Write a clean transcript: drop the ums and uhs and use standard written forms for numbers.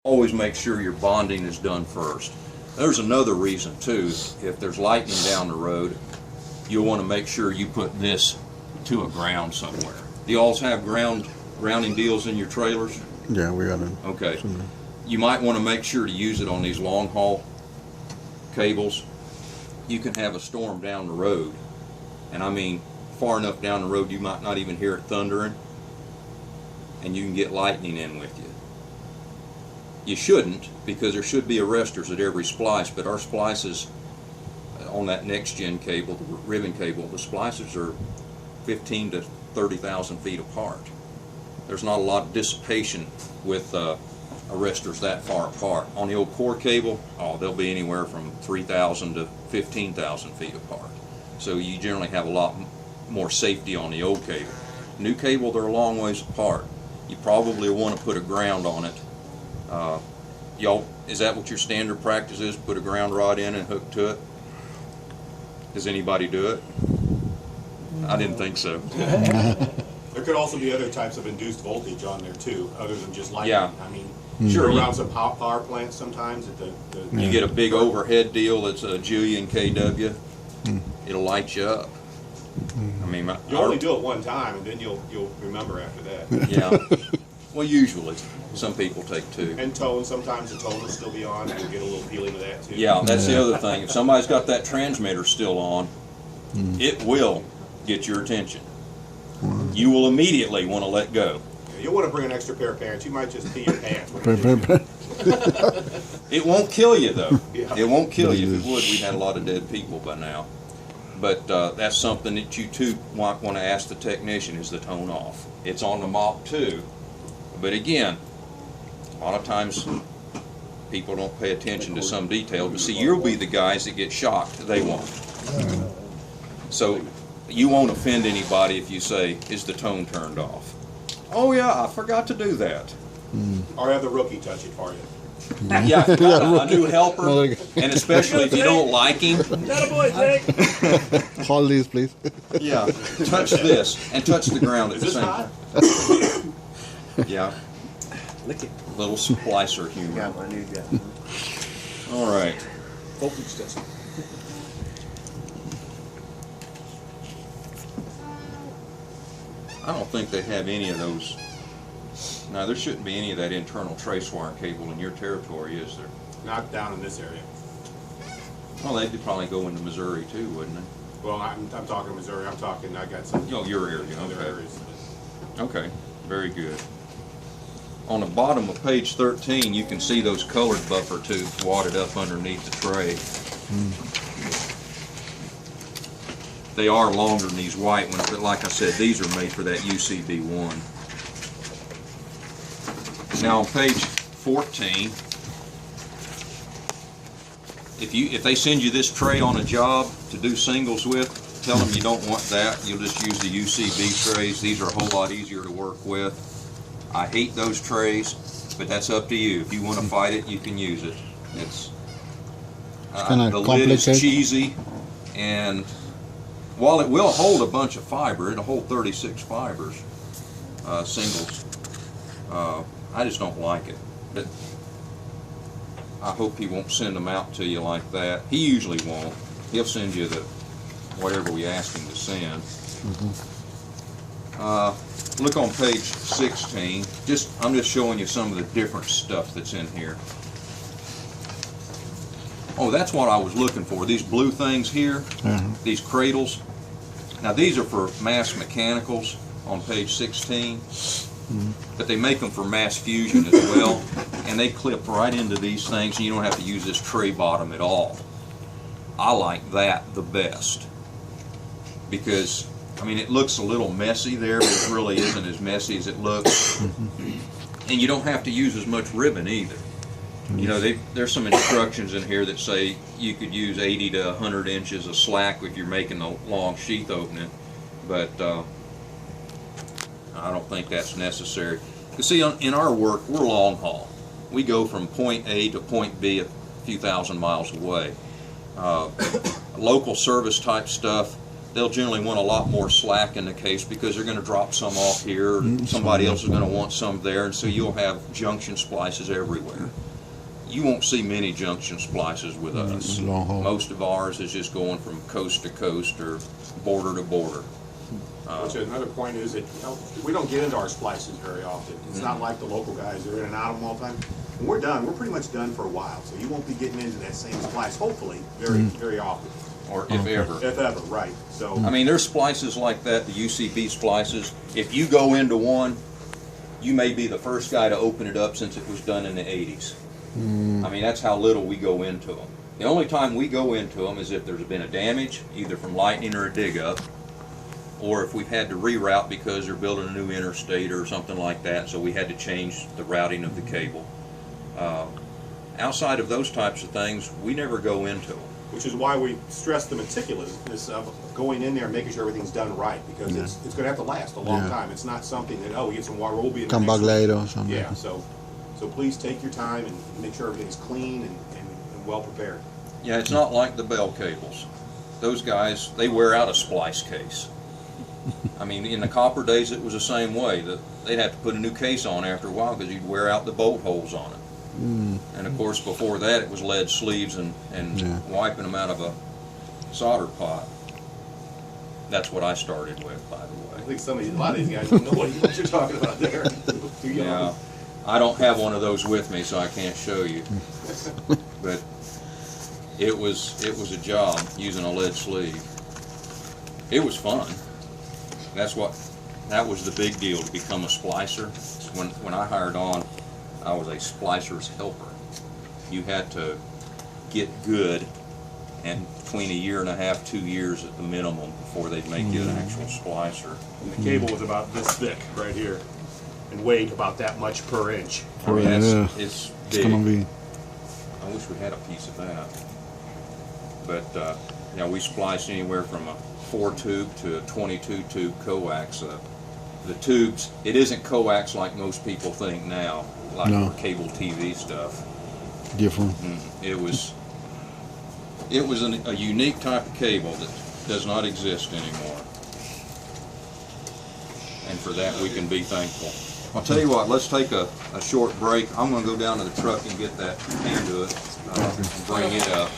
always make sure your bonding is done first. There's another reason too. If there's lightning down the road, you'll want to make sure you put this to a ground somewhere. Do you all have grounding deals in your trailers? Yeah, we got it. Okay. You might want to make sure to use it on these long haul cables. You can have a storm down the road, and I mean far enough down the road you might not even hear it thundering, and you can get lightning in with you. You shouldn't, because there should be arresters at every splice, but our splices on that next gen cable, the ribbon cable, the splices are 15 to 30,000 feet apart. There's not a lot of dissipation with arresters that far apart. On the old core cable, oh, they'll be anywhere from 3,000 to 15,000 feet apart. So you generally have a lot more safety on the old cable. New cable, they're a long ways apart. You probably want to put a ground on it. Y'all, is that what your standard practice is? Put a ground rod in and hook to it? Does anybody do it? I didn't think so. There could also be other types of induced voltage on there too, other than just lightning. Yeah. I mean, Sure. around some power plants sometimes at You get a big overhead deal that's a jillion kW, it'll light you up. I mean, you only do it one time, and then you'll remember after that. Yeah. Well, usually. Some people take two. And tone, sometimes the tone will still be on, you'll get a little feeling of that too. Yeah, that's the other thing. If somebody's got that transmitter still on, it will get your attention. You will immediately want to let go. You'll want to bring an extra pair of pants. You might just pee your pants. It won't kill you, though. Yeah. It won't kill you. If it would, we'd had a lot of dead people by now. But that's something that you too might want to ask the technician, is the tone off? It's on the mop too. But again, a lot of times people don't pay attention to some detail. But see, you'll be the guys that get shocked. They won't. So you won't offend anybody if you say, is the tone turned off? Oh yeah, I forgot to do that. Or have the rookie touch it for you. Yeah, a new helper, and especially if you don't like him. Call these, please. Yeah, touch this and touch the ground at the same time. Yeah, little splicer humor. Yeah, I knew that. All right. Voltage test. I don't think they have any of those. Now, there shouldn't be any of that internal trace wire cable in your territory, is there? Not down in this area. Well, they'd probably go into Missouri too, wouldn't they? Well, I'm talking Missouri. I got some Oh, your area, other okay. areas. Okay, very good. On the bottom of page 13, you can see those colored buffer tubes wadded up underneath the tray. They are longer than these white ones, but like I said, these are made for that UCB1. Now on page 14, if they send you this tray on a job to do singles with, tell them you don't want that. You'll just use the UCB trays. These are a whole lot easier to work with. I hate those trays, but that's up to you. If you want to fight it, you can use it. It's the lid is cheesy, and while it will hold a bunch of fiber, it'll hold 36 fibers, singles. I just don't like it. But I hope he won't send them out to you like that. He usually won't. He'll send you the whatever we ask him to send. Look on page 16. I'm just showing you some of the different stuff that's in here. Oh, that's what I was looking for. These blue things here, these cradles. Now these are for mass mechanicals on page 16, but they make them for mass fusion as well, and they clip right into these things, and you don't have to use this tray bottom at all. I like that the best because, I mean, it looks a little messy there, but it really isn't as messy as it looks, and you don't have to use as much ribbon either. You know, there's some instructions in here that say you could use 80 to 100 inches of slack if you're making a long sheath opening, but I don't think that's necessary. You see, in our work, we're long haul. We go from point A to point B a few thousand miles away. Local service type stuff, they'll generally want a lot more slack in the case because they're going to drop some off here, or somebody else is going to want some there, and so you'll have junction splices everywhere. You won't see many junction splices with us. Long haul. Most of ours is just going from coast to coast or border to border. Which another point is that, we don't get into our splices very often. It's not like the local guys, they're in and out of them all the time. When we're done, we're pretty much done for a while, so you won't be getting into that same splice, hopefully, very often. Or if ever. If ever, right. So, I mean, there's splices like that, the UCB splices. If you go into one, you may be the first guy to open it up since it was done in the 80s. I mean, that's how little we go into them. The only time we go into them is if there's been a damage, either from lightning or a dig up, or if we've had to reroute because they're building a new interstate or something like that, so we had to change the routing of the cable. Outside of those types of things, we never go into them. which is why we stress the meticulousness of going in there and making sure everything's done right, because it's going to have to last a long time. It's not something that, oh, we get some water, we'll be in the Come next back week. later or something. Yeah, so please take your time and make sure everything's clean and well prepared. Yeah, it's not like the bell cables. Those guys, they wear out a splice case. I mean, in the copper days, it was the same way. They'd have to put a new case on after a while because you'd wear out the bolt holes on it. And of course, before that, it was lead sleeves and wiping them out of a solder pot. That's what I started with, by the I way. think a lot of these guys don't know what you're talking about there. Too young. Yeah, I don't have one of those with me, so I can't show you. But it was a job using a lead sleeve. It was fun. That was the big deal, to become a splicer. When I hired on, I was a splicer's helper. You had to get good, and between 1.5 years, 2 years at the minimum before they'd make you an actual splicer. And the cable was about this thick right here and weighed about that much per inch. I mean, it's It's big. gonna be. I wish we had a piece of that. But yeah, we spliced anywhere from a 4-tube to a 22-tube coax. The tubes, it isn't coax like most people think now, like No. for cable TV stuff. Different. It was a unique type of cable that does not exist anymore. And for that, we can be thankful. I'll tell you what, let's take a short break. I'm going to go down to the truck and get that conduit and bring it up.